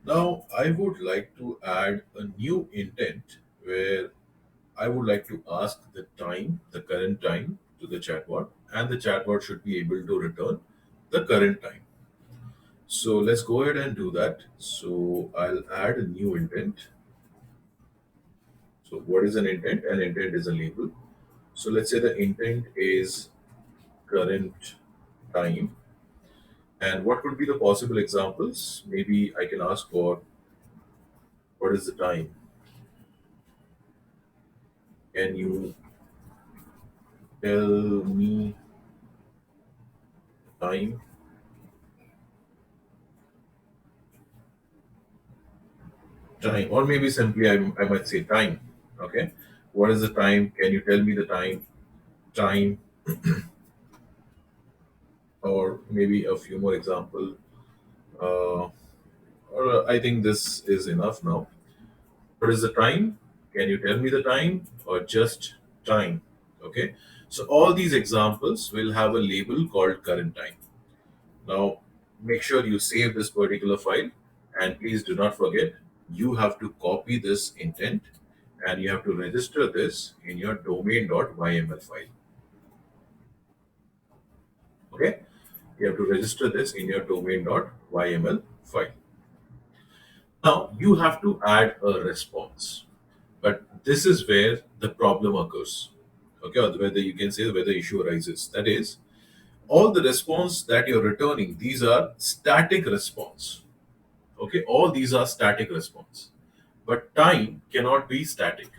Now, I would like to add a new intent where I would like to ask the time, the current time to the chatbot, and the chatbot should be able to return the current time. So let's go ahead and do that. So I'll add a new intent. So what is an intent? An intent is a label. So let's say the intent is current time. And what could be the possible examples? Maybe I can ask for what is the time? Can you tell me time? Time, or maybe simply I might say time. Okay. What is the time? Can you tell me the time? Time, or maybe a few more example. Uh, or I think this is enough now. What is the time? Can you tell me the time, or just time? Okay. So all these examples will have a label called current time. Now, make sure you save this particular file, and please do not forget you have to copy this intent and you have to register this in your domain.yml file. Okay, you have to register this in your domain.yml file. Now, you have to add a response, but this is where the problem occurs. Okay, or whether you can say where the issue arises. That is, all the response that you're returning, these are static response. Okay, all these are static response, but time cannot be static.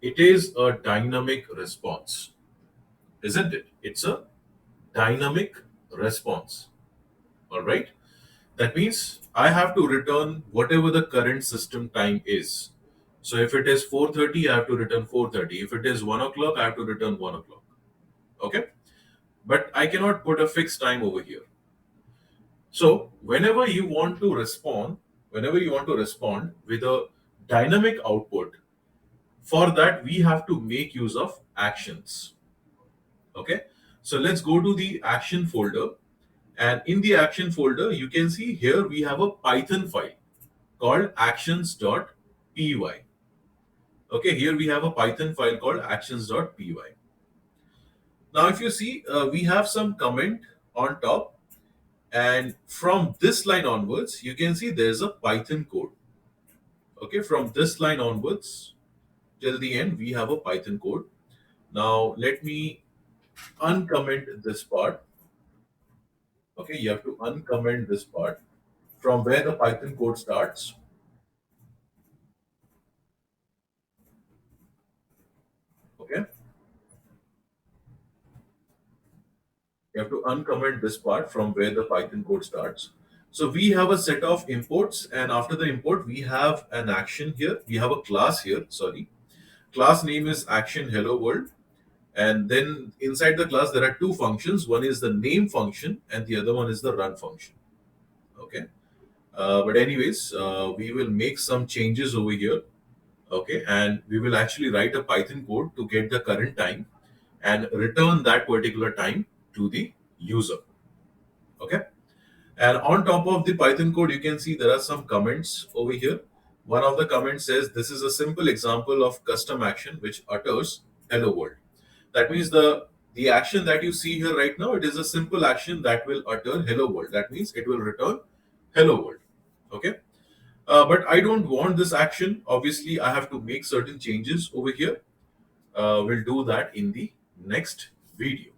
It is a dynamic response, isn't it? It's a dynamic response. All right, that means I have to return whatever the current system time is. So if it is 4:30, I have to return 4:30. If it is 1 o'clock, I have to return 1 o'clock. Okay, but I cannot put a fixed time over here. So whenever you want to respond with a dynamic output, for that we have to make use of actions. Okay, so let's go to the action folder, and in the action folder you can see here we have a Python file called actions.py. Okay, here we have a Python file called actions.py. Now if you see, we have some comment on top, and from this line onwards you can see there's a Python code. Okay, from this line onwards till the end we have a Python code. Now let me uncomment this part. Okay, you have to uncomment this part from where the Python code starts. Okay, you have to uncomment this part from where the Python code starts. So we have a set of imports, and after the import we have an action here. We have a class here. Sorry, class name is action hello world. And then inside the class, there are two functions. One is the name function, and the other one is the run function. Okay. But anyways, we will make some changes over here. Okay, and we will actually write a Python code to get the current time and return that particular time to the user. Okay. And on top of the Python code, you can see there are some comments over here. One of the comments says this is a simple example of custom action which utters hello world. That means the action that you see here right now, it is a simple action that will utter hello world. That means it will return hello world. Okay. But I don't want this action. Obviously, I have to make certain changes over here. We'll do that in the next video.